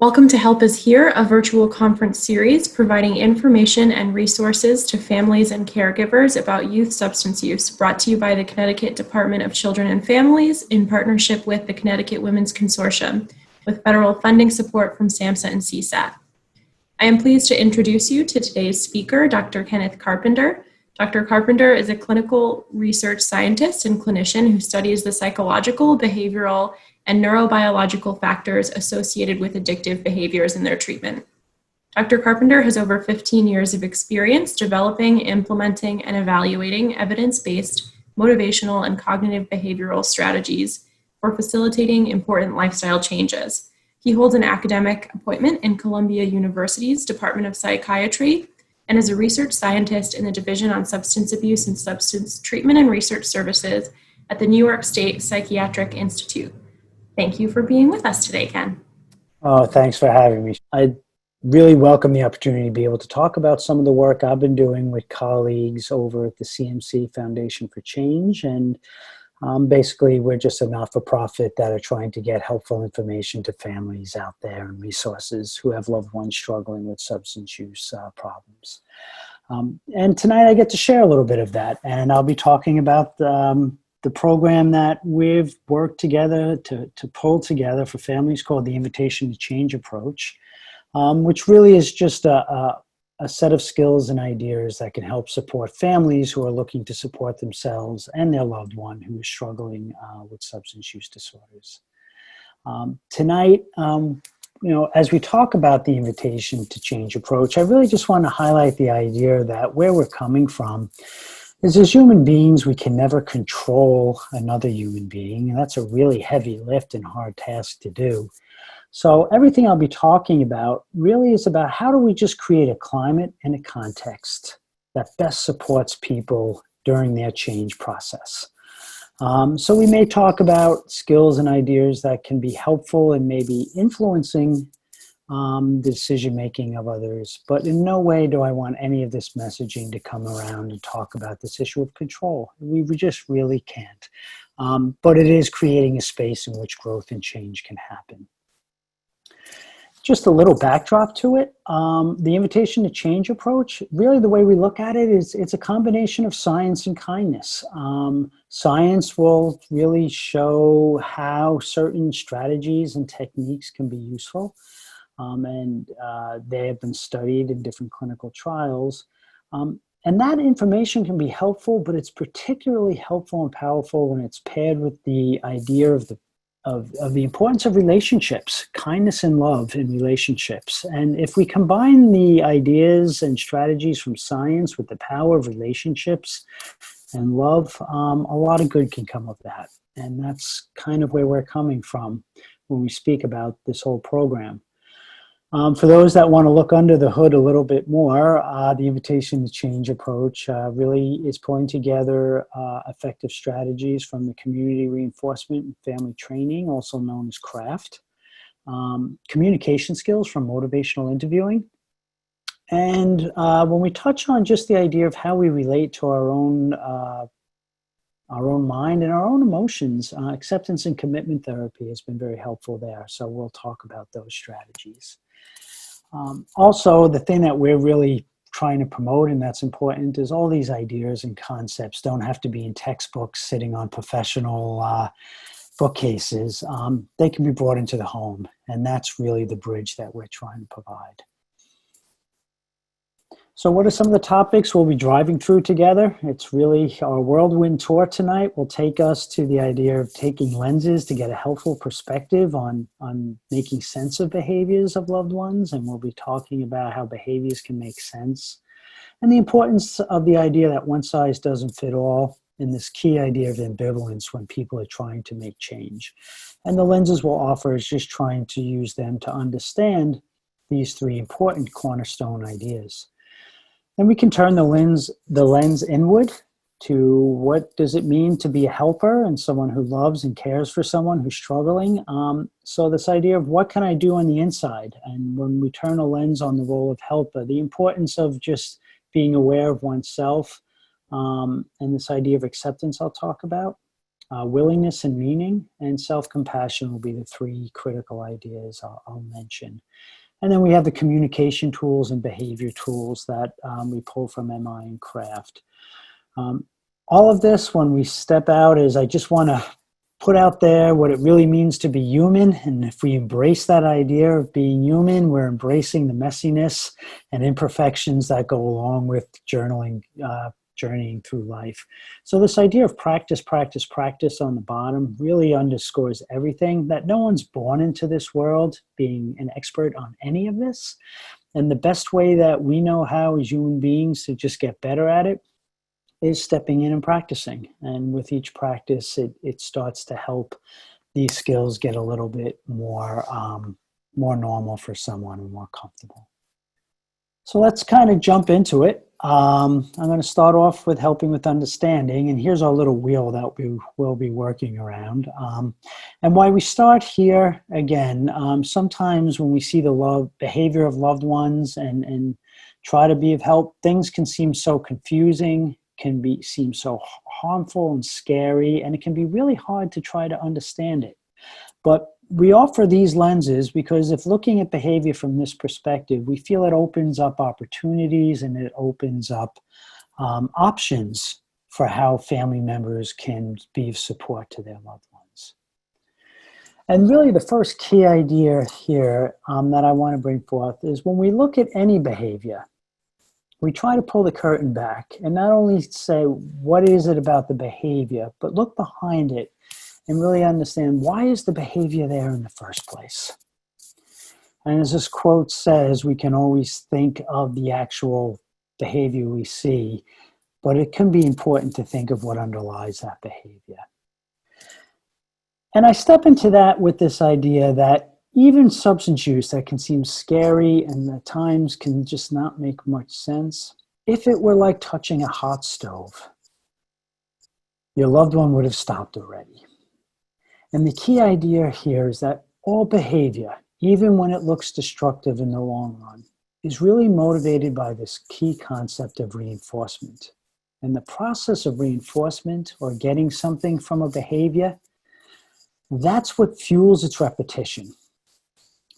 Welcome to Help Is Here, a virtual conference series providing information and resources to families and caregivers about youth substance use, brought to you by the Connecticut Department of Children and Families in partnership with the Connecticut Women's Consortium, with federal funding support from SAMHSA and CSAT. I am pleased to introduce you to today's speaker, Dr. Kenneth Carpenter. Dr. Carpenter is a clinical research scientist and clinician who studies the psychological, behavioral, and neurobiological factors associated with addictive behaviors and their treatment. Dr. Carpenter has over 15 years of experience developing, implementing, and evaluating evidence-based motivational and cognitive behavioral strategies for facilitating important lifestyle changes. He holds an academic appointment in Columbia University's Department of Psychiatry and is a research scientist in the Division on Substance Abuse and Substance Treatment and Research Services at the New York State Psychiatric Institute. Thank you for being with us today, Ken. Oh, thanks for having me. I really welcome the opportunity to be able to talk about some of the work I've been doing with colleagues over at the CMC Foundation for Change. And basically, we're just a not-for-profit that are trying to get helpful information to families out there and resources who have loved ones struggling with substance use problems. And tonight I get to share a little bit of that. And I'll be talking about the program that we've worked together to pull together for families called the Invitation to Change approach, which really is just a set of skills and ideas that can help support families who are looking to support themselves and their loved one who is struggling with substance use disorders. Tonight, as we talk about the Invitation to Change approach, I really just want to highlight the idea that where we're coming from is as human beings, we can never control another human being, and that's a really heavy lift and hard task to do. So everything I'll be talking about really is about how do we just create a climate and a context that best supports people during their change process. So we may talk about skills and ideas that can be helpful and maybe influencing the decision-making of others, but in no way do I want any of this messaging to come around and talk about this issue of control. We just really can't. But it is creating a space in which growth and change can happen. Just a little backdrop to it. The Invitation to Change approach, really the way we look at it is it's a combination of science and kindness. Science will really show how certain strategies and techniques can be useful. And they have been studied in different clinical trials. And that information can be helpful, but it's particularly helpful and powerful when it's paired with the idea of the importance of relationships, kindness and love in relationships. And if we combine the ideas and strategies from science with the power of relationships and love, a lot of good can come of that. And that's kind of where we're coming from when we speak about this whole program. For those that want to look under the hood a little bit more, the Invitation to Change approach really is pulling together effective strategies from the community reinforcement and family training, also known as CRAFT, communication skills from motivational interviewing, and when we touch on just the idea of how we relate to our own mind and our own emotions, acceptance and commitment therapy has been very helpful there. So we'll talk about those strategies. Also, the thing that we're really trying to promote, and that's important, is all these ideas and concepts don't have to be in textbooks sitting on professional bookcases. They can be brought into the home, and that's really the bridge that we're trying to provide. So what are some of the topics we'll be driving through together? It's really our whirlwind tour tonight will take us to the idea of taking lenses to get a helpful perspective on making sense of behaviors of loved ones. And we'll be talking about how behaviors can make sense and the importance of the idea that one size doesn't fit all, and this key idea of ambivalence when people are trying to make change. And the lenses we'll offer is just trying to use them to understand these three important cornerstone ideas. Then we can turn the lens inward to what does it mean to be a helper and someone who loves and cares for someone who's struggling. So this idea of what can I do on the inside? And when we turn a lens on the role of helper, the importance of just being aware of oneself and this idea of acceptance I'll talk about. willingness and meaning, and self-compassion will be the three critical ideas I'll mention. And then we have the communication tools and behavior tools that we pull from MI and CRAFT. All of this, when we step out, is I just want to put out there what it really means to be human. And if we embrace that idea of being human, we're embracing the messiness and imperfections that go along with journaling, journeying through life. So this idea of practice, practice, practice on the bottom really underscores everything, that no one's born into this world being an expert on any of this. And the best way that we know how as human beings to just get better at it is stepping in and practicing. And with each practice, it starts to help these skills get a little bit more, more normal for someone and more comfortable. So let's kind of jump into it. I'm going to start off with helping with understanding, and here's our little wheel that we will be working around. And why we start here, again, sometimes when we see the behavior of loved ones and try to be of help, things can seem so confusing, seem so harmful and scary, and it can be really hard to try to understand it. But we offer these lenses because if looking at behavior from this perspective, we feel it opens up opportunities and it opens up options for how family members can be of support to their loved ones. And really the first key idea here that I want to bring forth is when we look at any behavior, we try to pull the curtain back and not only say, what is it about the behavior, but look behind it and really understand, why is the behavior there in the first place? And as this quote says, we can always think of the actual behavior we see, but it can be important to think of what underlies that behavior. And I step into that with this idea that even substance use that can seem scary and at times can just not make much sense, if it were like touching a hot stove, your loved one would have stopped already. And the key idea here is that all behavior, even when it looks destructive in the long run, is really motivated by this key concept of reinforcement. And the process of reinforcement, or getting something from a behavior, that's what fuels its repetition.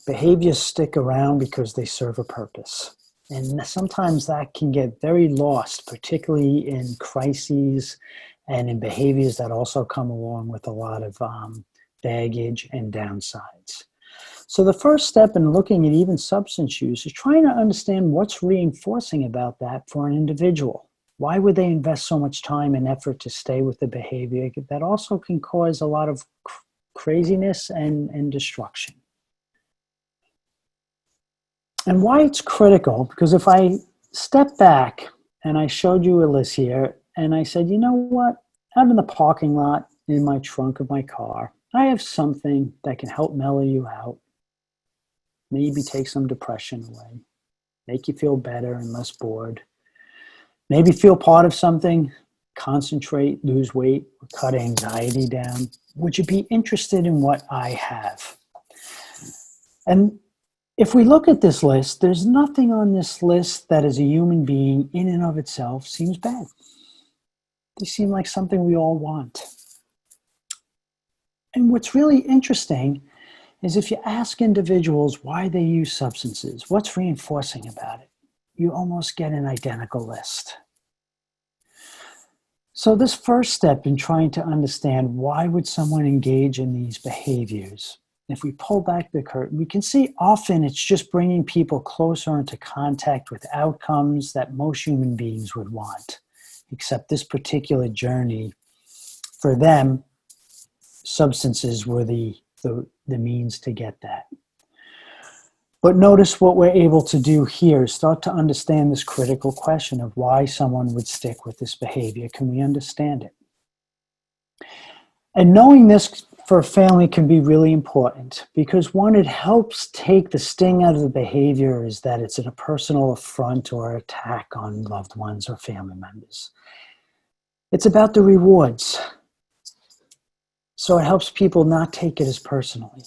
Behaviors stick around because they serve a purpose. And sometimes that can get very lost, particularly in crises and in behaviors that also come along with a lot of baggage and downsides. So the first step in looking at even substance use is trying to understand what's reinforcing about that for an individual. Why would they invest so much time and effort to stay with the behavior that also can cause a lot of craziness and destruction? And why it's critical, because if I step back and I showed you a list here and I said, you know what, out in the parking lot in my trunk of my car, I have something that can help mellow you out, maybe take some depression away, make you feel better and less bored, maybe feel part of something, concentrate, lose weight, or cut anxiety down. Would you be interested in what I have? And if we look at this list, there's nothing on this list that as a human being in and of itself seems bad. They seem like something we all want. And what's really interesting is if you ask individuals why they use substances, what's reinforcing about it, you almost get an identical list. So this first step in trying to understand why would someone engage in these behaviors, if we pull back the curtain, we can see often it's just bringing people closer into contact with outcomes that most human beings would want, except this particular journey, for them, substances were the means to get that. But notice what we're able to do here is start to understand this critical question of why someone would stick with this behavior. Can we understand it? And knowing this for a family can be really important because one, it helps take the sting out of the behavior is that it's a personal affront or attack on loved ones or family members. It's about the rewards. So it helps people not take it as personally.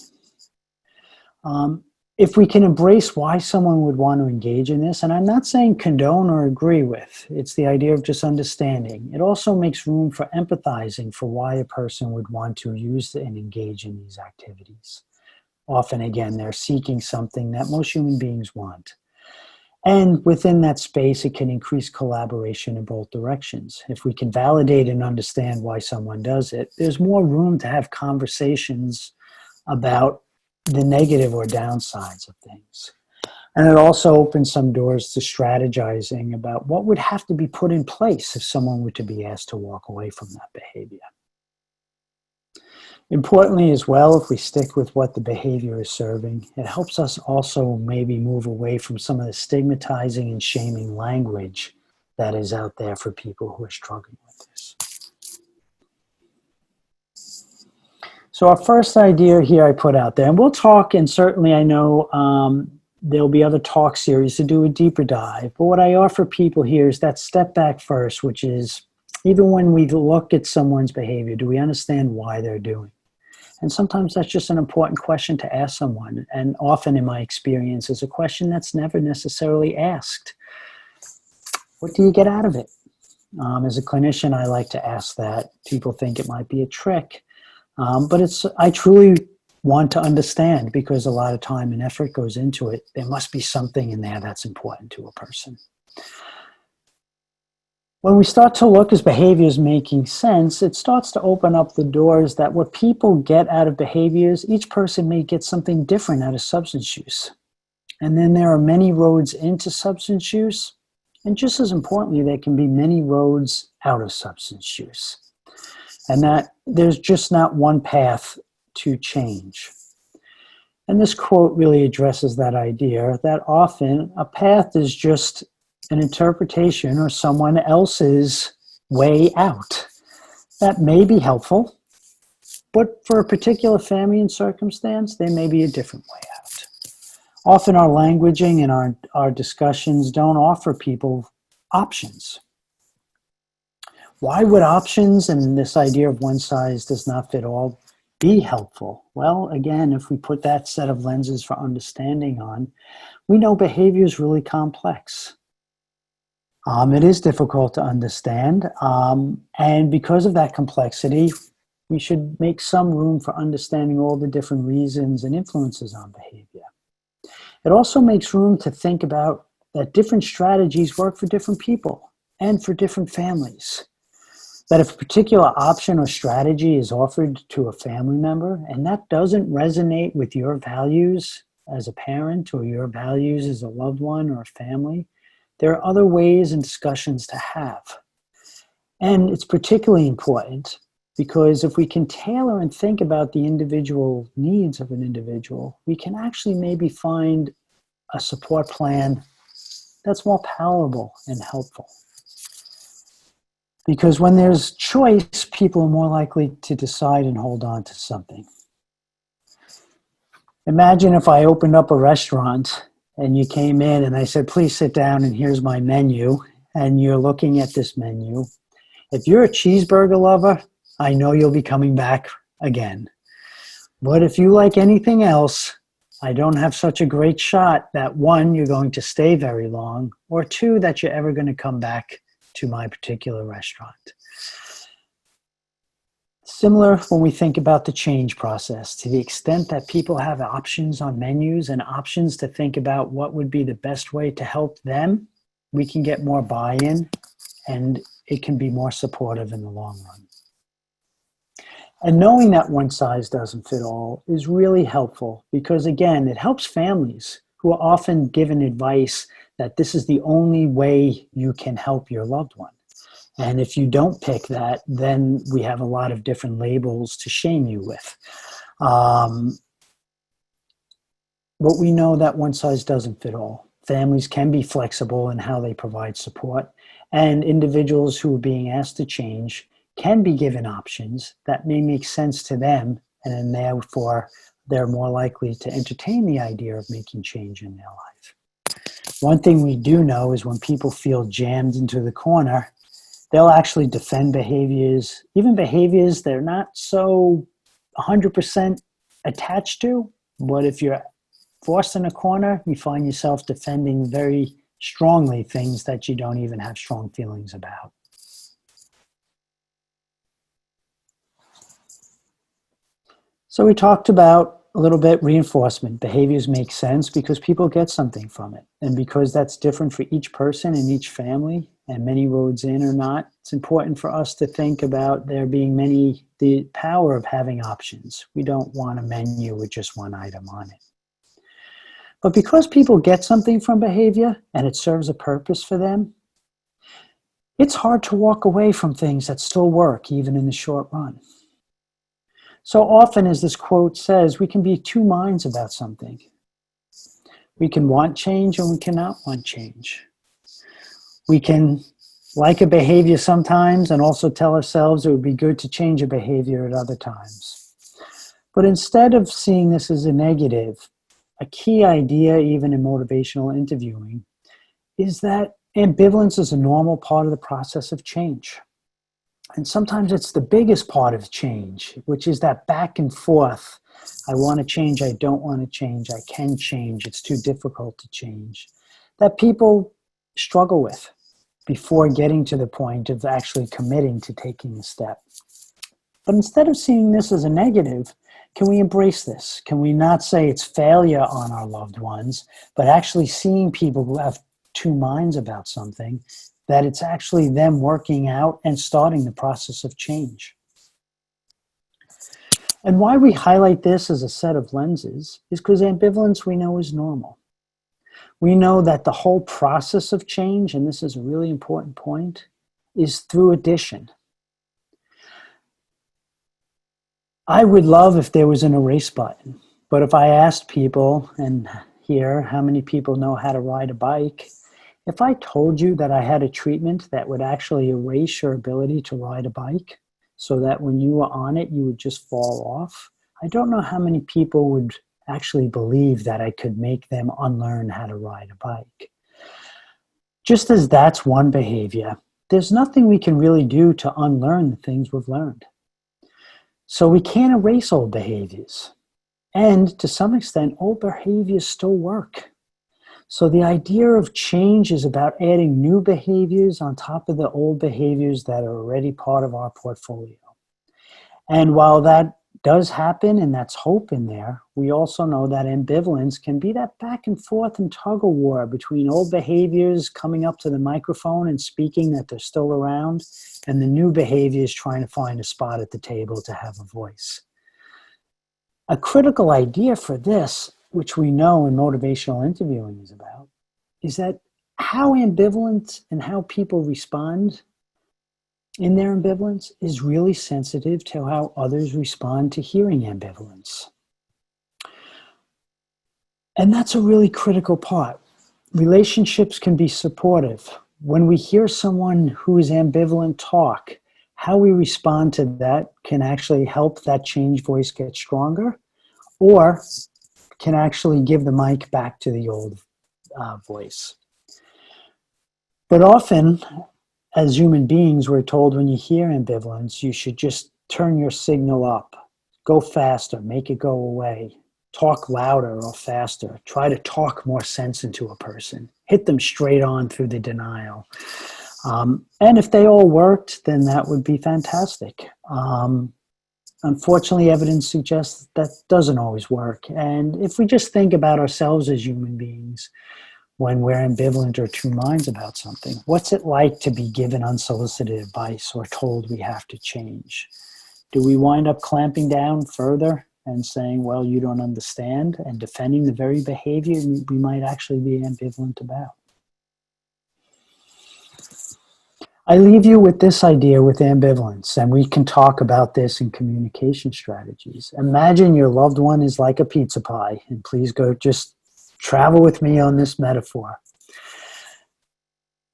if we can embrace why someone would want to engage in this, and I'm not saying condone or agree with, it's the idea of just understanding. It also makes room for empathizing for why a person would want to use and engage in these activities. Often, again, they're seeking something that most human beings want. And within that space, it can increase collaboration in both directions. If we can validate and understand why someone does it, there's more room to have conversations about the negative or downsides of things. And it also opens some doors to strategizing about what would have to be put in place if someone were to be asked to walk away from that behavior. Importantly as well, if we stick with what the behavior is serving, it helps us also maybe move away from some of the stigmatizing and shaming language that is out there for people who are struggling with this. So our first idea here I put out there, and we'll talk, and certainly I know there'll be other talk series to do a deeper dive, but what I offer people here is that step back first, which is even when we look at someone's behavior, do we understand why they're doing? And sometimes that's just an important question to ask someone. And often in my experience, is a question that's never necessarily asked. What do you get out of it? As a clinician, I like to ask that. People think it might be a trick. But I truly want to understand, because a lot of time and effort goes into it. There must be something in there that's important to a person. When we start to look as behaviors making sense, it starts to open up the doors that what people get out of behaviors, each person may get something different out of substance use. And then there are many roads into substance use. And just as importantly, there can be many roads out of substance use. And that there's just not one path to change. And this quote really addresses that idea that often a path is just an interpretation or someone else's way out. That may be helpful, but for a particular family and circumstance, there may be a different way out. Often our languaging and our discussions don't offer people options. Why would options and this idea of one size does not fit all be helpful? Well, again, if we put that set of lenses for understanding on, we know behavior is really complex. It is difficult to understand, and because of that complexity, we should make some room for understanding all the different reasons and influences on behavior. It also makes room to think about that different strategies work for different people and for different families. That if a particular option or strategy is offered to a family member and that doesn't resonate with your values as a parent or your values as a loved one or a family, there are other ways and discussions to have. And it's particularly important because if we can tailor and think about the individual needs of an individual, we can actually maybe find a support plan that's more palatable and helpful. Because when there's choice, people are more likely to decide and hold on to something. Imagine if I opened up a restaurant and you came in and I said, please sit down and here's my menu, and you're looking at this menu. If you're a cheeseburger lover, I know you'll be coming back again. But if you like anything else, I don't have such a great shot that one, you're going to stay very long, or two, that you're ever going to come back to my particular restaurant. Similar when we think about the change process, to the extent that people have options on menus and options to think about what would be the best way to help them, we can get more buy-in and it can be more supportive in the long run. And knowing that one size doesn't fit all is really helpful because, again, it helps families who are often given advice that this is the only way you can help your loved one. And if you don't pick that, then we have a lot of different labels to shame you with. But we know that one size doesn't fit all. Families can be flexible in how they provide support, and individuals who are being asked to change can be given options that may make sense to them, and then therefore they're more likely to entertain the idea of making change in their life. One thing we do know is when people feel jammed into the corner, they'll actually defend behaviors, even behaviors they're not so 100% attached to. But if you're forced in a corner, you find yourself defending very strongly things that you don't even have strong feelings about. So we talked about a little bit reinforcement. Behaviors make sense because people get something from it. And because that's different for each person and each family, and many roads in or not, it's important for us to think about there being the power of having options. We don't want a menu with just one item on it. But because people get something from behavior and it serves a purpose for them, it's hard to walk away from things that still work even in the short run. So often, as this quote says, we can be two minds about something. We can want change and we cannot want change. We can like a behavior sometimes and also tell ourselves it would be good to change a behavior at other times. But instead of seeing this as a negative, a key idea, even in motivational interviewing, is that ambivalence is a normal part of the process of change. And sometimes it's the biggest part of change, which is that back and forth. I want to change, I don't want to change, I can change, it's too difficult to change, that people struggle with before getting to the point of actually committing to taking a step. But instead of seeing this as a negative, can we embrace this? Can we not say it's failure on our loved ones, but actually seeing people who have two minds about something, that it's actually them working out and starting the process of change. And why we highlight this as a set of lenses is because ambivalence we know is normal. We know that the whole process of change, and this is a really important point, is through addition. I would love if there was an erase button, but if I asked people, and here, how many people know how to ride a bike? If I told you that I had a treatment that would actually erase your ability to ride a bike so that when you were on it, you would just fall off, I don't know how many people would actually believe that I could make them unlearn how to ride a bike. Just as that's one behavior, there's nothing we can really do to unlearn the things we've learned. So we can't erase old behaviors. And to some extent, old behaviors still work. So the idea of change is about adding new behaviors on top of the old behaviors that are already part of our portfolio. And while that does happen, and that's hope in there, we also know that ambivalence can be that back and forth and tug of war between old behaviors coming up to the microphone and speaking that they're still around, and the new behaviors trying to find a spot at the table to have a voice. A critical idea for this, which we know in motivational interviewing is about, is that how ambivalent and how people respond in their ambivalence is really sensitive to how others respond to hearing ambivalence. And that's a really critical part. Relationships can be supportive. When we hear someone who is ambivalent talk, how we respond to that can actually help that change voice get stronger, or can actually give the mic back to the old voice. But often, as human beings, we're told when you hear ambivalence, you should just turn your signal up, go faster, make it go away, talk louder or faster, try to talk more sense into a person, hit them straight on through the denial. And if they all worked, then that would be fantastic. Unfortunately, evidence suggests that doesn't always work. And if we just think about ourselves as human beings, when we're ambivalent or two minds about something, what's it like to be given unsolicited advice or told we have to change? Do we wind up clamping down further and saying, well, you don't understand, and defending the very behavior we might actually be ambivalent about? I leave you with this idea with ambivalence, and we can talk about this in communication strategies. Imagine your loved one is like a pizza pie, and please go just travel with me on this metaphor.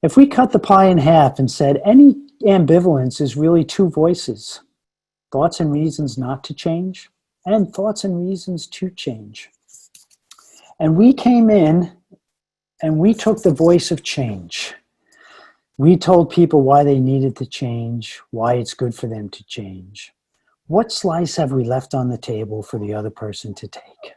If we cut the pie in half and said any ambivalence is really two voices, thoughts and reasons not to change, and thoughts and reasons to change. And we came in and we took the voice of change. We told people why they needed to change, why it's good for them to change. What slice have we left on the table for the other person to take?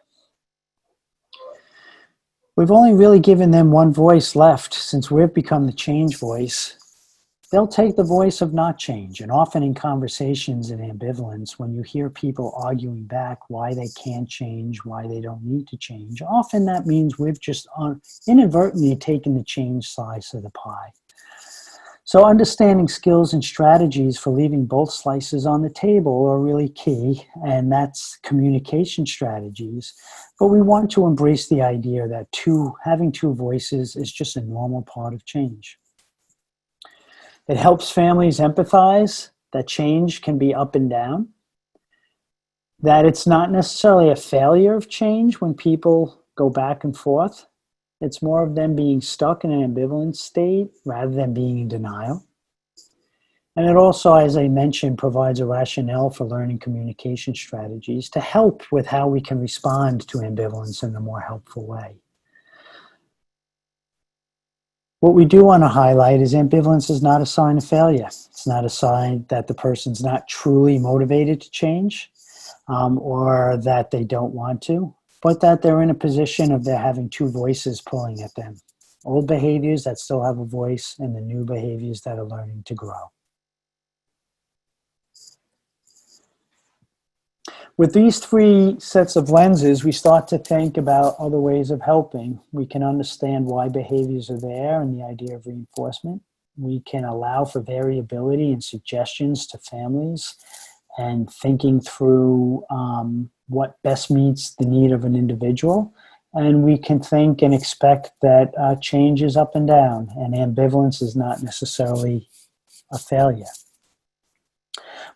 We've only really given them one voice left since we've become the change voice. They'll take the voice of not change, and often in conversations and ambivalence, when you hear people arguing back why they can't change, why they don't need to change, often that means we've just inadvertently taken the change slice of the pie. So understanding skills and strategies for leaving both slices on the table are really key, and that's communication strategies. But we want to embrace the idea that having two voices is just a normal part of change. It helps families empathize that change can be up and down, that it's not necessarily a failure of change when people go back and forth. It's more of them being stuck in an ambivalent state rather than being in denial. And it also, as I mentioned, provides a rationale for learning communication strategies to help with how we can respond to ambivalence in a more helpful way. What we do want to highlight is ambivalence is not a sign of failure. It's not a sign that the person's not truly motivated to change or that they don't want to, but that they're in a position of they're having two voices pulling at them. Old behaviors that still have a voice and the new behaviors that are learning to grow. With these three sets of lenses, we start to think about other ways of helping. We can understand why behaviors are there and the idea of reinforcement. We can allow for variability and suggestions to families and thinking through what best meets the need of an individual. And we can think and expect that change is up and down, and ambivalence is not necessarily a failure.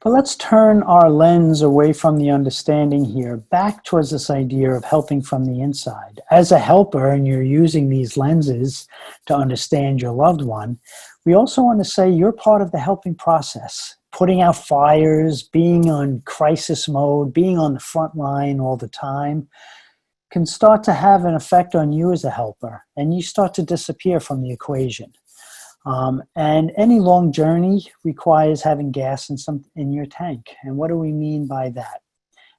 But let's turn our lens away from the understanding here back towards this idea of helping from the inside. As a helper, and you're using these lenses to understand your loved one, we also want to say you're part of the helping process. Putting out fires, being on crisis mode, being on the front line all the time can start to have an effect on you as a helper, and you start to disappear from the equation. And any long journey requires having gas in your tank. And what do we mean by that?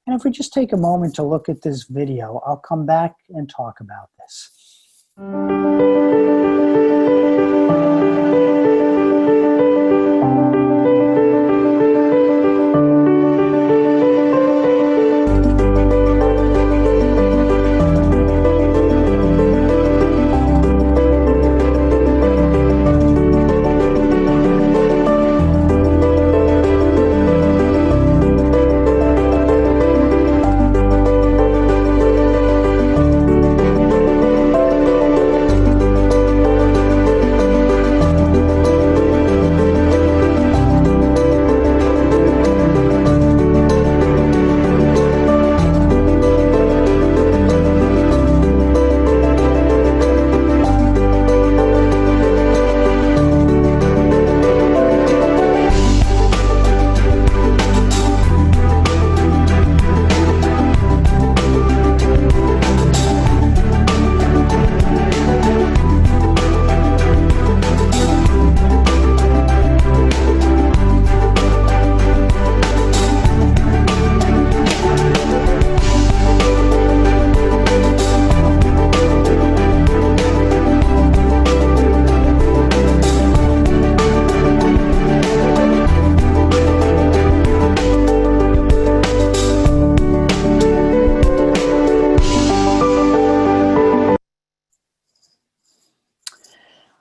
And if we just take a moment to look at this video, I'll come back and talk about this.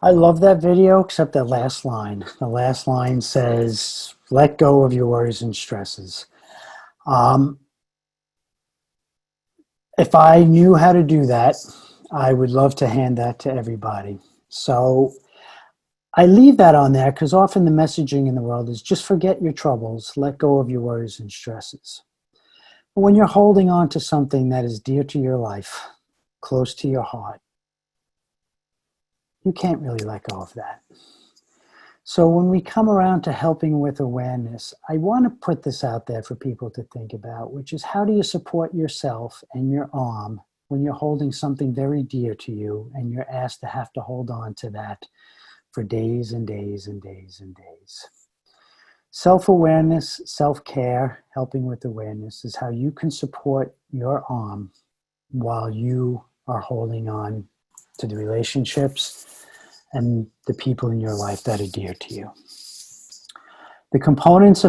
I love that video, except that last line. The last line says, let go of your worries and stresses. If I knew how to do that, I would love to hand that to everybody. So I leave that on there because often the messaging in the world is just forget your troubles, let go of your worries and stresses. But when you're holding on to something that is dear to your life, close to your heart, you can't really let go of that. So when we come around to helping with awareness, I want to put this out there for people to think about, which is how do you support yourself and your arm when you're holding something very dear to you and you're asked to have to hold on to that for days and days and days and days. Self-awareness, self-care, helping with awareness is how you can support your arm while you are holding on to the relationships, and the people in your life that are dear to you. The components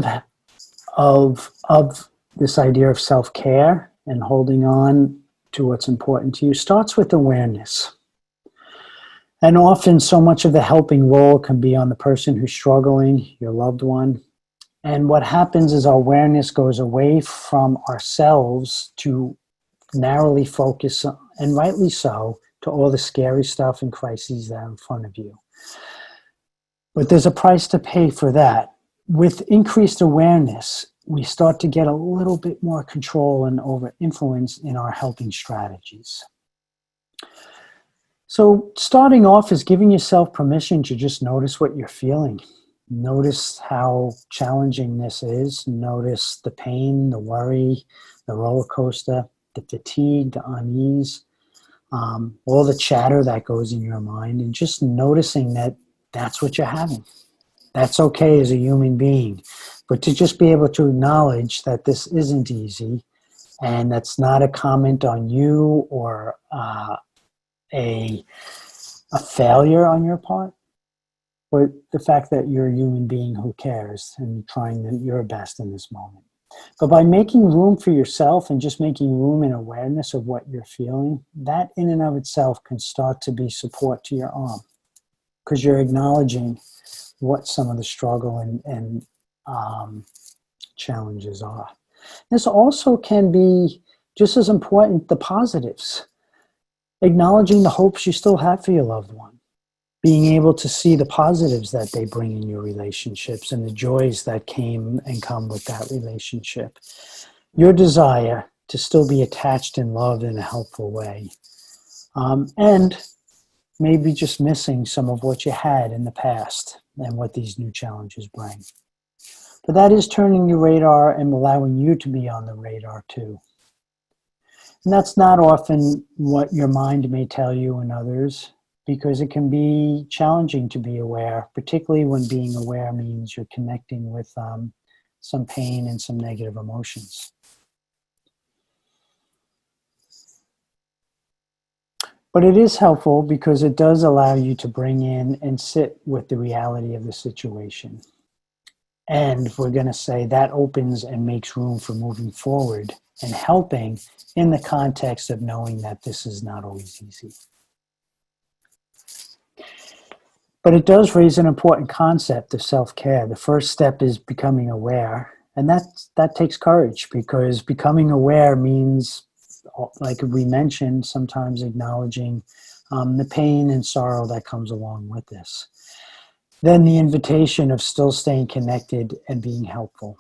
of this idea of self-care and holding on to what's important to you starts with awareness. And often so much of the helping role can be on the person who's struggling, your loved one. And what happens is our awareness goes away from ourselves to narrowly focus, and rightly so, to all the scary stuff and crises that are in front of you. But there's a price to pay for that. With increased awareness, we start to get a little bit more control and over influence in our helping strategies. So starting off is giving yourself permission to just notice what you're feeling. Notice how challenging this is. Notice the pain, the worry, the roller coaster, the fatigue, the unease, all the chatter that goes in your mind, and just noticing that that's what you're having. That's okay as a human being. But to just be able to acknowledge that this isn't easy, and that's not a comment on you or a failure on your part, but the fact that you're a human being who cares and trying your best in this moment. But by making room for yourself and just making room and awareness of what you're feeling, that in and of itself can start to be support to your arm, because you're acknowledging what some of the struggle and challenges are. This also can be just as important, the positives. Acknowledging the hopes you still have for your loved one. Being able to see the positives that they bring in your relationships and the joys that came and come with that relationship. Your desire to still be attached and loved in a helpful way. And maybe just missing some of what you had in the past and what these new challenges bring. But that is turning your radar and allowing you to be on the radar too. And that's not often what your mind may tell you and others, because it can be challenging to be aware, particularly when being aware means you're connecting with some pain and some negative emotions. But it is helpful because it does allow you to bring in and sit with the reality of the situation. And we're going to say that opens and makes room for moving forward and helping in the context of knowing that this is not always easy. But it does raise an important concept of self-care. The first step is becoming aware. And that takes courage, because becoming aware means, like we mentioned, sometimes acknowledging the pain and sorrow that comes along with this. Then the invitation of still staying connected and being helpful.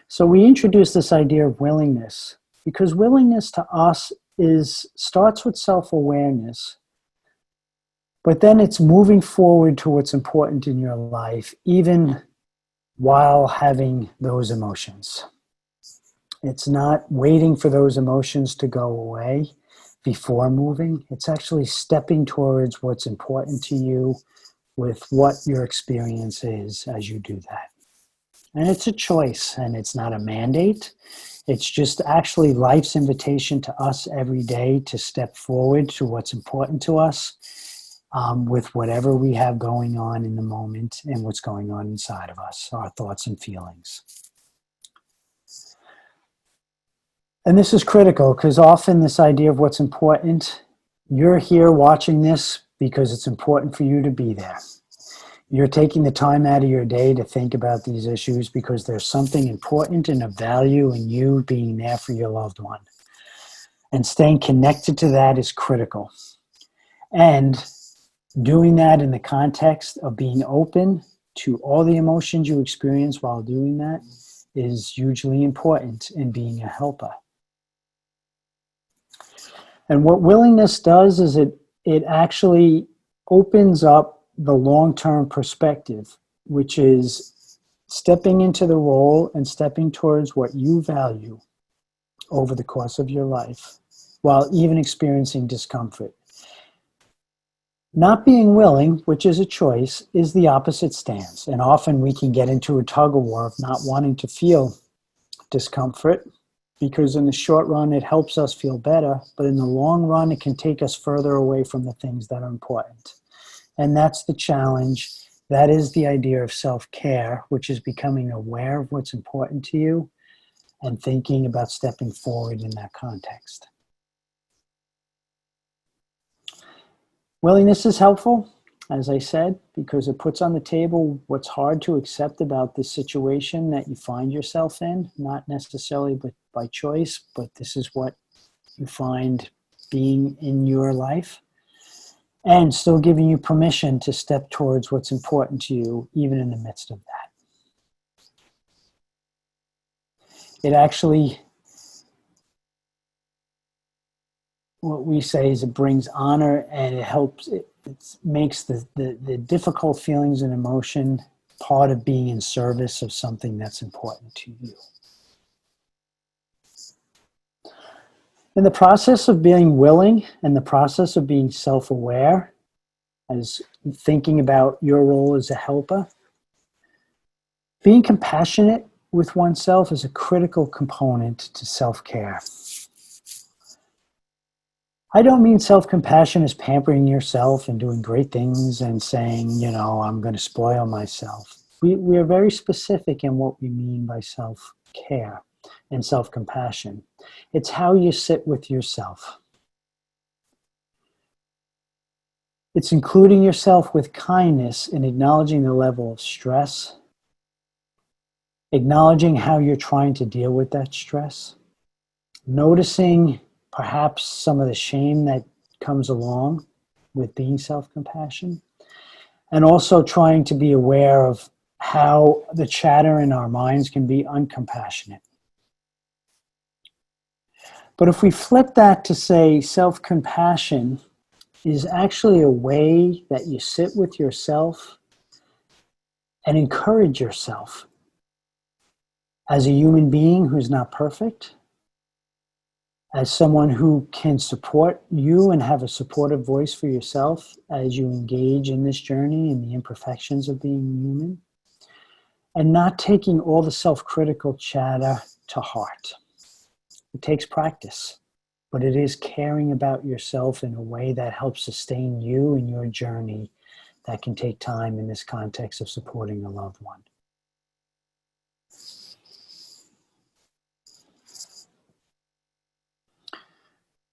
So we introduce this idea of willingness, because willingness to us starts with self-awareness, but then it's moving forward to what's important in your life, even while having those emotions. It's not waiting for those emotions to go away before moving. It's actually stepping towards what's important to you with what your experience is as you do that. And it's a choice, and it's not a mandate. It's just actually life's invitation to us every day to step forward to what's important to us with whatever we have going on in the moment and what's going on inside of us, our thoughts and feelings. And this is critical, because often this idea of what's important, you're here watching this because it's important for you to be there. You're taking the time out of your day to think about these issues because there's something important and of value in you being there for your loved one. And staying connected to that is critical. And doing that in the context of being open to all the emotions you experience while doing that is hugely important in being a helper. And what willingness does is it actually opens up the long-term perspective, which is stepping into the role and stepping towards what you value over the course of your life, while even experiencing discomfort. Not being willing, which is a choice, is the opposite stance. And often we can get into a tug of war of not wanting to feel discomfort because in the short run, it helps us feel better, but in the long run, it can take us further away from the things that are important. And that's the challenge. That is the idea of self-care, which is becoming aware of what's important to you and thinking about stepping forward in that context. Willingness is helpful, as I said, because it puts on the table what's hard to accept about the situation that you find yourself in, not necessarily by choice, but this is what you find being in your life, and still giving you permission to step towards what's important to you, even in the midst of that. It actually, what we say is it brings honor, and it helps, it makes the difficult feelings and emotion part of being in service of something that's important to you. In the process of being willing and the process of being self-aware, as thinking about your role as a helper, being compassionate with oneself is a critical component to self-care. I don't mean self-compassion as pampering yourself and doing great things and saying, you know, I'm going to spoil myself. We are very specific in what we mean by self-care and self-compassion. It's how you sit with yourself. It's including yourself with kindness and acknowledging the level of stress, acknowledging how you're trying to deal with that stress, noticing perhaps some of the shame that comes along with being self-compassion, and also trying to be aware of how the chatter in our minds can be uncompassionate. But if we flip that to say self-compassion is actually a way that you sit with yourself and encourage yourself as a human being who's not perfect, as someone who can support you and have a supportive voice for yourself as you engage in this journey and the imperfections of being human, and not taking all the self-critical chatter to heart. It takes practice, but it is caring about yourself in a way that helps sustain you in your journey that can take time in this context of supporting a loved one.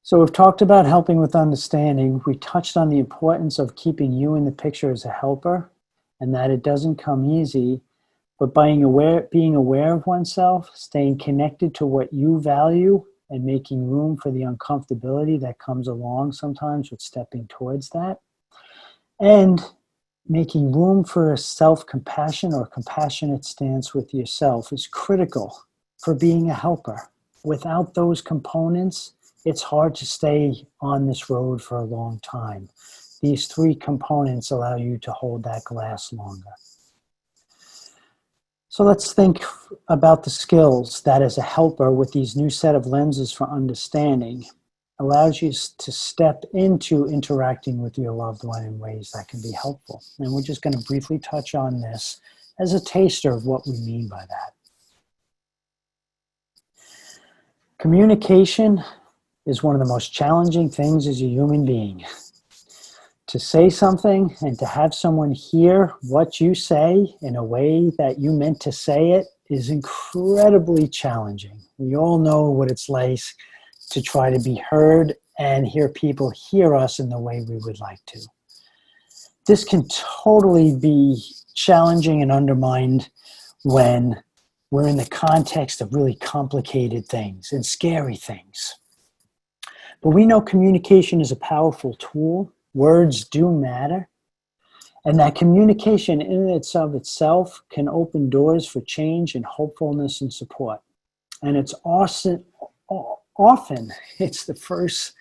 So we've talked about helping with understanding. We touched on the importance of keeping you in the picture as a helper, and that it doesn't come easy, but being aware of oneself, staying connected to what you value, and making room for the uncomfortability that comes along sometimes with stepping towards that, and making room for a self-compassion or compassionate stance with yourself is critical for being a helper. Without those components, it's hard to stay on this road for a long time. These three components allow you to hold that glass longer. So let's think about the skills that as a helper with these new set of lenses for understanding allows you to step into interacting with your loved one in ways that can be helpful. And we're just going to briefly touch on this as a taster of what we mean by that. Communication is one of the most challenging things as a human being. To say something and to have someone hear what you say in a way that you meant to say it is incredibly challenging. We all know what it's like to try to be heard and hear people hear us in the way we would like to. This can totally be challenging and undermined when we're in the context of really complicated things and scary things. But we know communication is a powerful tool. Words do matter. And that communication in and of itself can open doors for change and hopefulness and support. And it's often it's the first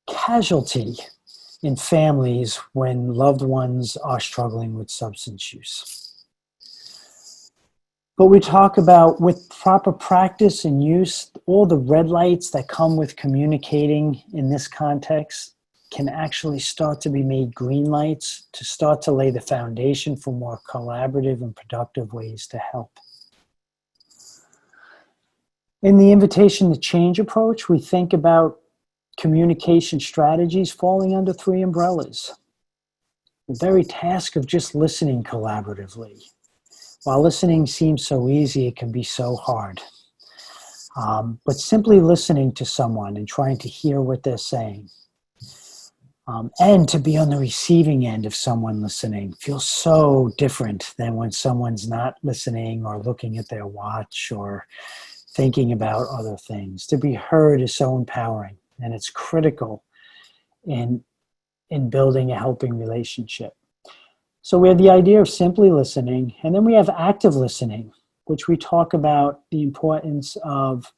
casualty in families when loved ones are struggling with substance use. But we talk about with proper practice and use, all the red lights that come with communicating in this context can actually start to be made green lights to start to lay the foundation for more collaborative and productive ways to help. In the invitation to change approach, we think about communication strategies falling under three umbrellas. The very task of just listening collaboratively. While listening seems so easy, it can be so hard. But simply listening to someone and trying to hear what they're saying, and to be on the receiving end of someone listening feels so different than when someone's not listening or looking at their watch or thinking about other things. To be heard is so empowering, and it's critical in building a helping relationship. So we have the idea of simply listening, and then we have active listening, which we talk about the importance of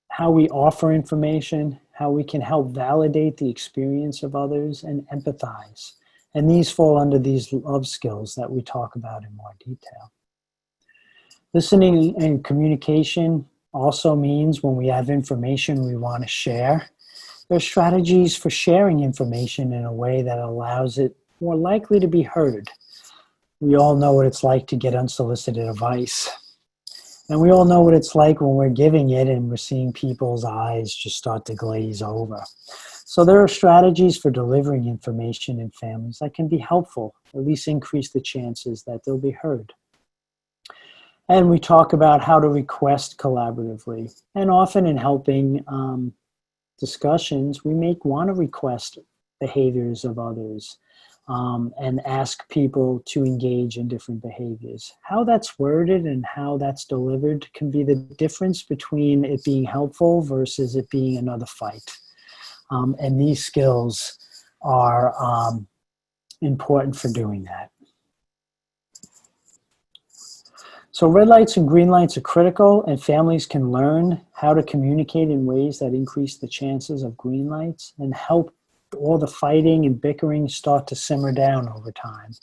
how we offer information, how we can help validate the experience of others, and empathize. And these fall under these love skills that we talk about in more detail. Listening and communication also means when we have information we want to share, there are strategies for sharing information in a way that allows it more likely to be heard. We all know what it's like to get unsolicited advice. And we all know what it's like when we're giving it and we're seeing people's eyes just start to glaze over. So there are strategies for delivering information in families that can be helpful, at least increase the chances that they'll be heard. And we talk about how to request collaboratively. And often in helping discussions, we may want to request behaviors of others and ask people to engage in different behaviors. How that's worded and how that's delivered can be the difference between it being helpful versus it being another fight. And these skills are important for doing that. So red lights and green lights are critical, and families can learn how to communicate in ways that increase the chances of green lights and help all the fighting and bickering start to simmer down over time.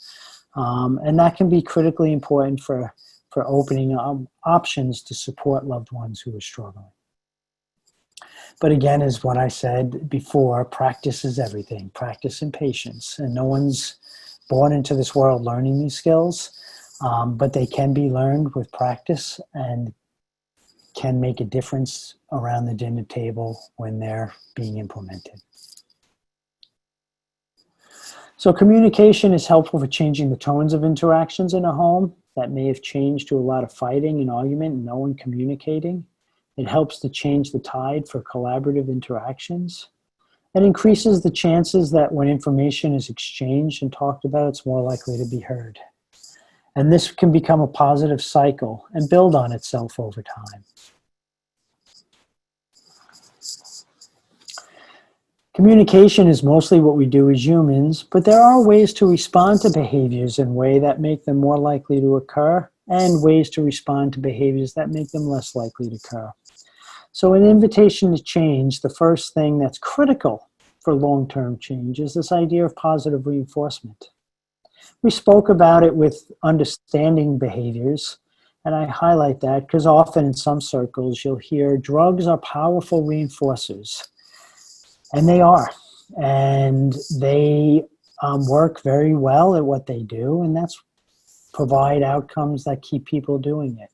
And that can be critically important for opening up options to support loved ones who are struggling. But again, as what I said before, practice is everything. Practice and patience. And no one's born into this world learning these skills. But they can be learned with practice and can make a difference around the dinner table when they're being implemented. So communication is helpful for changing the tones of interactions in a home that may have changed to a lot of fighting and argument and no one communicating. It helps to change the tide for collaborative interactions. It increases the chances that when information is exchanged and talked about, it's more likely to be heard. And this can become a positive cycle and build on itself over time. Communication is mostly what we do as humans, but there are ways to respond to behaviors in a way that make them more likely to occur and ways to respond to behaviors that make them less likely to occur. So an invitation to change, the first thing that's critical for long-term change is this idea of positive reinforcement. We spoke about it with understanding behaviors, and I highlight that because often in some circles you'll hear drugs are powerful reinforcers, and they are, and they work very well at what they do, and that's provide outcomes that keep people doing it.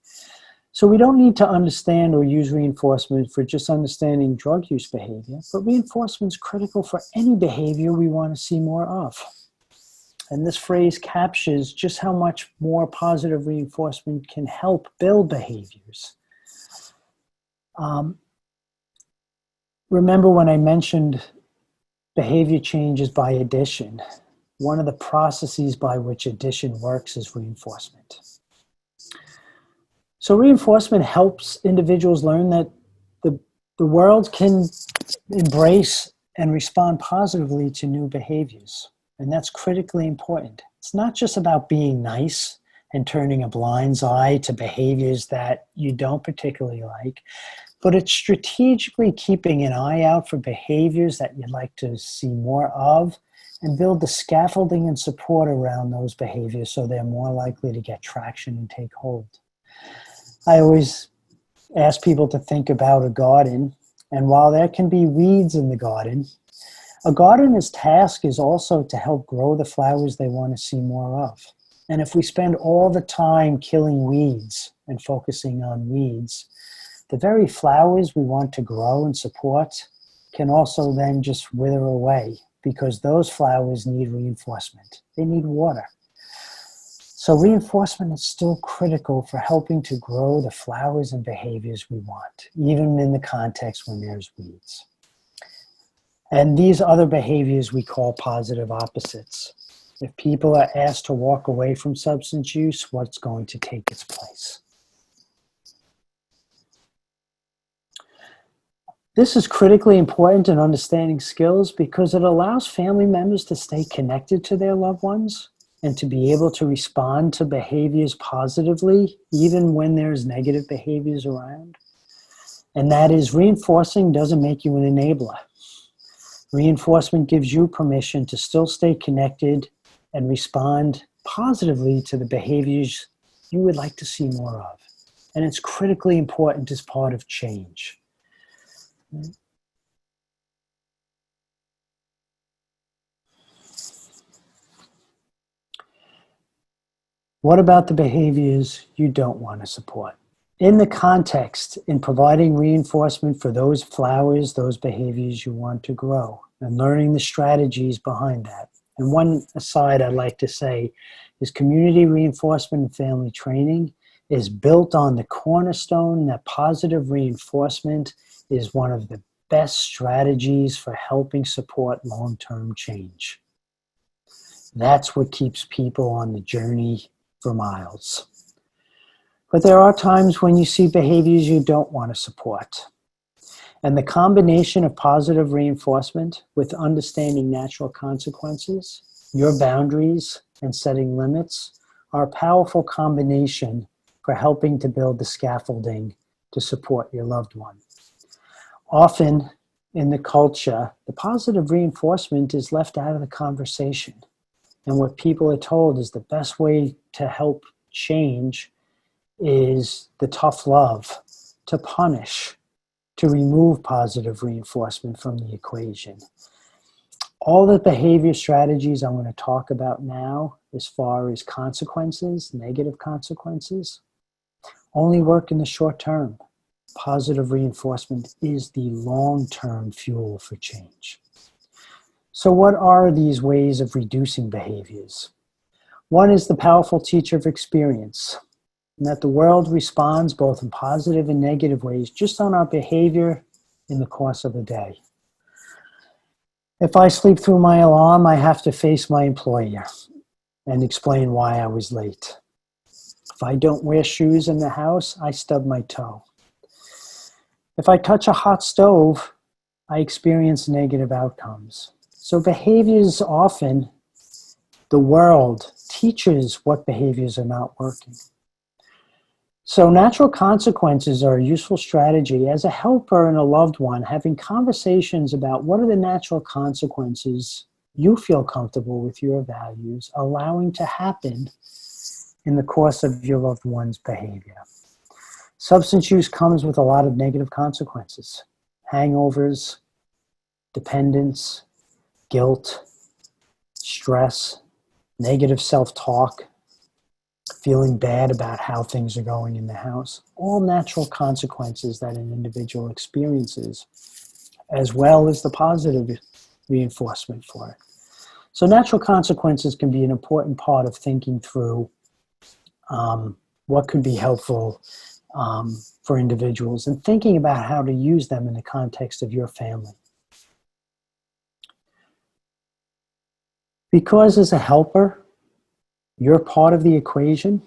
So we don't need to understand or use reinforcement for just understanding drug use behavior, but reinforcement is critical for any behavior we want to see more of. And this phrase captures just how much more positive reinforcement can help build behaviors. Remember when I mentioned behavior changes by addition, one of the processes by which addition works is reinforcement. So reinforcement helps individuals learn that the world can embrace and respond positively to new behaviors. And that's critically important. It's not just about being nice and turning a blind eye to behaviors that you don't particularly like, but it's strategically keeping an eye out for behaviors that you'd like to see more of and build the scaffolding and support around those behaviors so they're more likely to get traction and take hold. I always ask people to think about a garden, and while there can be weeds in the garden, a gardener's task is also to help grow the flowers they want to see more of. And if we spend all the time killing weeds and focusing on weeds, the very flowers we want to grow and support can also then just wither away because those flowers need reinforcement. They need water. So reinforcement is still critical for helping to grow the flowers and behaviors we want, even in the context when there's weeds. And these other behaviors we call positive opposites. If people are asked to walk away from substance use, what's going to take its place? This is critically important in understanding skills because it allows family members to stay connected to their loved ones and to be able to respond to behaviors positively, even when there's negative behaviors around. And that is, reinforcing doesn't make you an enabler. Reinforcement gives you permission to still stay connected and respond positively to the behaviors you would like to see more of. And it's critically important as part of change. What about the behaviors you don't want to support? In the context, in providing reinforcement for those flowers, those behaviors you want to grow, and learning the strategies behind that. And one aside I'd like to say is community reinforcement and family training is built on the cornerstone that positive reinforcement is one of the best strategies for helping support long-term change. That's what keeps people on the journey for miles. But there are times when you see behaviors you don't want to support. And the combination of positive reinforcement with understanding natural consequences, your boundaries, and setting limits are a powerful combination for helping to build the scaffolding to support your loved one. Often in the culture, the positive reinforcement is left out of the conversation. And what people are told is the best way to help change is the tough love, to punish, to remove positive reinforcement from the equation. All the behavior strategies I'm going to talk about now, as far as consequences, negative consequences, only work in the short term. Positive reinforcement is the long-term fuel for change. So what are these ways of reducing behaviors? One is the powerful teacher of experience, and that the world responds both in positive and negative ways just on our behavior in the course of a day. If I sleep through my alarm, I have to face my employer and explain why I was late. If I don't wear shoes in the house, I stub my toe. If I touch a hot stove, I experience negative outcomes. So behaviors often, the world teaches what behaviors are not working. So natural consequences are a useful strategy as a helper and a loved one, having conversations about what are the natural consequences you feel comfortable with your values, allowing to happen in the course of your loved one's behavior. Substance use comes with a lot of negative consequences: hangovers, dependence, guilt, stress, negative self-talk, feeling bad about how things are going in the house. All natural consequences that an individual experiences, as well as the positive reinforcement for it. So natural consequences can be an important part of thinking through what could be helpful for individuals and thinking about how to use them in the context of your family. Because as a helper, you're part of the equation.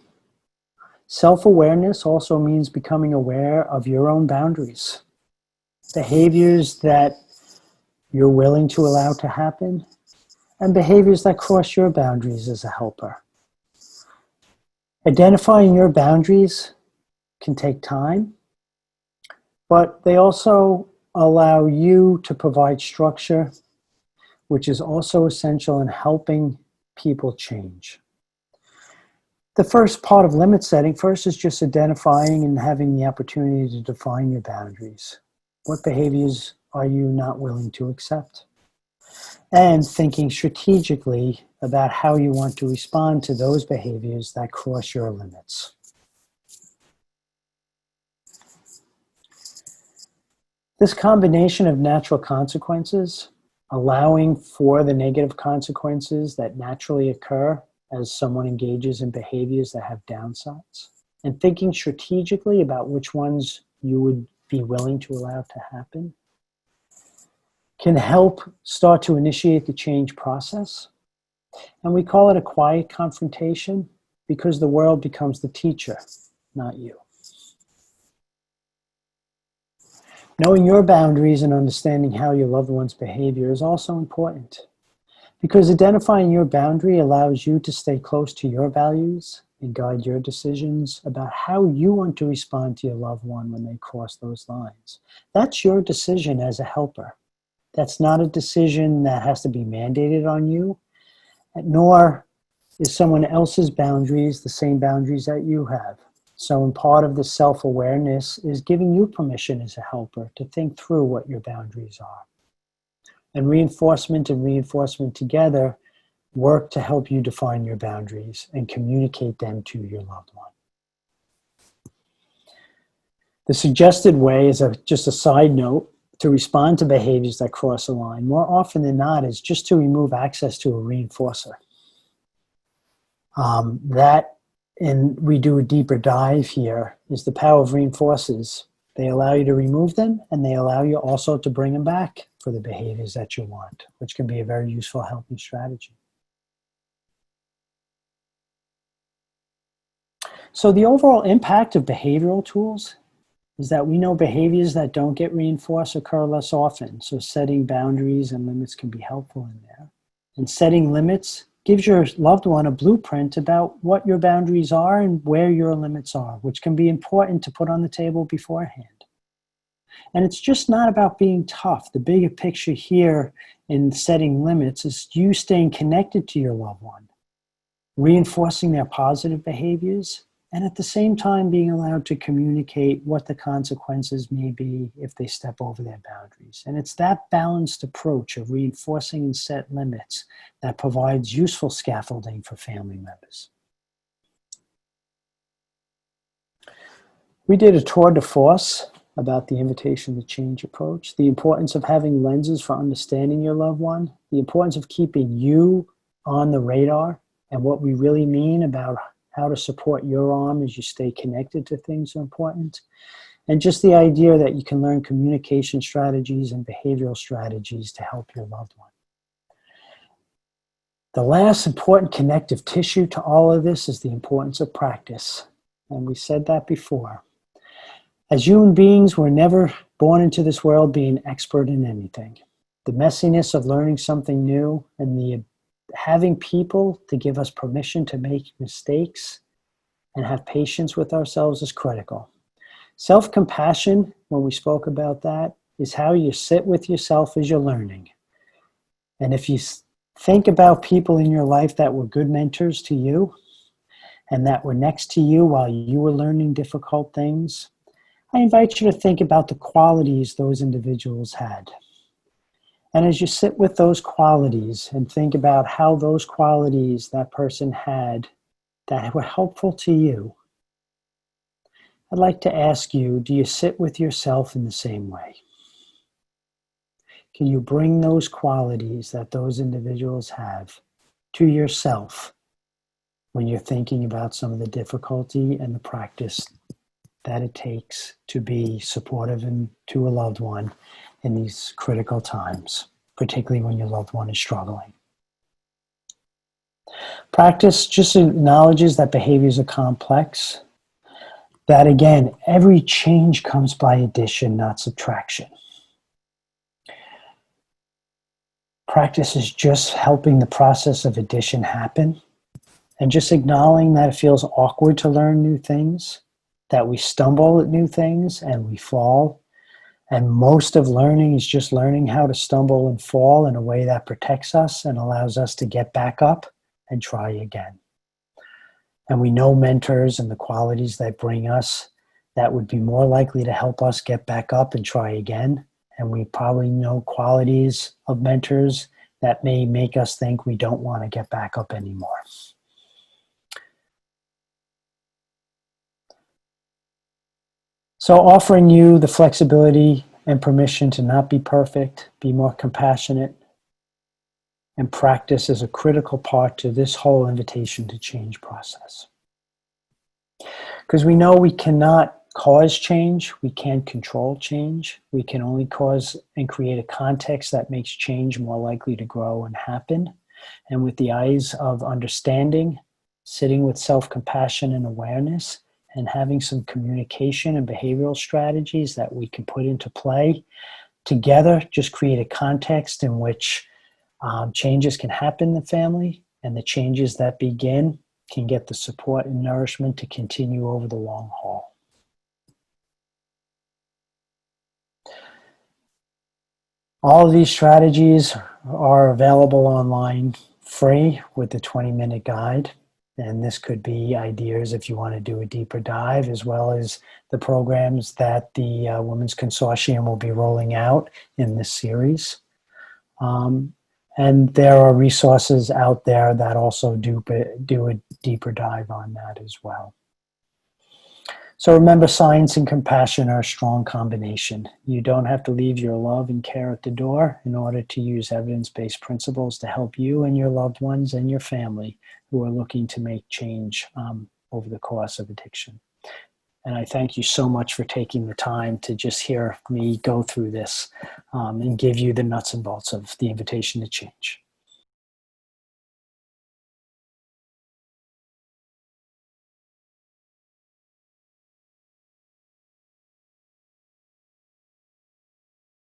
Self-awareness also means becoming aware of your own boundaries, behaviors that you're willing to allow to happen, and behaviors that cross your boundaries as a helper. Identifying your boundaries can take time, but they also allow you to provide structure, which is also essential in helping people change. The first part of limit setting first is just identifying and having the opportunity to define your boundaries. What behaviors are you not willing to accept? And thinking strategically about how you want to respond to those behaviors that cross your limits. This combination of natural consequences, allowing for the negative consequences that naturally occur as someone engages in behaviors that have downsides, and thinking strategically about which ones you would be willing to allow to happen, can help start to initiate the change process. And we call it a quiet confrontation because the world becomes the teacher, not you. Knowing your boundaries and understanding how your loved one's behavior is also important, because identifying your boundary allows you to stay close to your values and guide your decisions about how you want to respond to your loved one when they cross those lines. That's your decision as a helper. That's not a decision that has to be mandated on you, nor is someone else's boundaries the same boundaries that you have. So in part of the self-awareness is giving you permission as a helper to think through what your boundaries are. And reinforcement together work to help you define your boundaries and communicate them to your loved one. The suggested way, as just a side note, to respond to behaviors that cross a line, more often than not, is just to remove access to a reinforcer. And we do a deeper dive here, is the power of reinforcers. They allow you to remove them, and they allow you also to bring them back for the behaviors that you want, which can be a very useful helping strategy. So the overall impact of behavioral tools is that we know behaviors that don't get reinforced occur less often. So setting boundaries and limits can be helpful in there. And setting limits gives your loved one a blueprint about what your boundaries are and where your limits are, which can be important to put on the table beforehand. And it's just not about being tough. The bigger picture here in setting limits is you staying connected to your loved one, reinforcing their positive behaviors, and at the same time being allowed to communicate what the consequences may be if they step over their boundaries. And it's that balanced approach of reinforcing and set limits that provides useful scaffolding for family members. We did a tour de force about the invitation to change approach, the importance of having lenses for understanding your loved one, the importance of keeping you on the radar, and what we really mean about how to support your arm as you stay connected to things are important. And just the idea that you can learn communication strategies and behavioral strategies to help your loved one. The last important connective tissue to all of this is the importance of practice. And we said that before. As human beings, we're never born into this world being expert in anything. The messiness of learning something new and the having people to give us permission to make mistakes and have patience with ourselves is critical. Self-compassion, when we spoke about that, is how you sit with yourself as you're learning. And if you think about people in your life that were good mentors to you and that were next to you while you were learning difficult things, I invite you to think about the qualities those individuals had. And as you sit with those qualities and think about how those qualities that person had that were helpful to you, I'd like to ask you, do you sit with yourself in the same way? Can you bring those qualities that those individuals have to yourself when you're thinking about some of the difficulty and the practice that it takes to be supportive and to a loved one in these critical times, particularly when your loved one is struggling? Practice just acknowledges that behaviors are complex, that again, every change comes by addition, not subtraction. Practice is just helping the process of addition happen and just acknowledging that it feels awkward to learn new things, that we stumble at new things and we fall. And most of learning is just learning how to stumble and fall in a way that protects us and allows us to get back up and try again. And we know mentors and the qualities that bring us that would be more likely to help us get back up and try again. And we probably know qualities of mentors that may make us think we don't want to get back up anymore. So offering you the flexibility and permission to not be perfect, be more compassionate, and practice is a critical part to this whole invitation to change process. Because we know we cannot cause change, we can't control change. We can only cause and create a context that makes change more likely to grow and happen. And with the eyes of understanding, sitting with self-compassion and awareness, and having some communication and behavioral strategies that we can put into play together, just create a context in which changes can happen in the family, and the changes that begin can get the support and nourishment to continue over the long haul. All of these strategies are available online free with the 20-minute guide. And this could be ideas if you want to do a deeper dive, as well as the programs that the Women's Consortium will be rolling out in this series. And there are resources out there that also do a deeper dive on that as well. So remember, science and compassion are a strong combination. You don't have to leave your love and care at the door in order to use evidence-based principles to help you and your loved ones and your family who are looking to make change over the course of addiction. And I thank you so much for taking the time to just hear me go through this and give you the nuts and bolts of the invitation to change.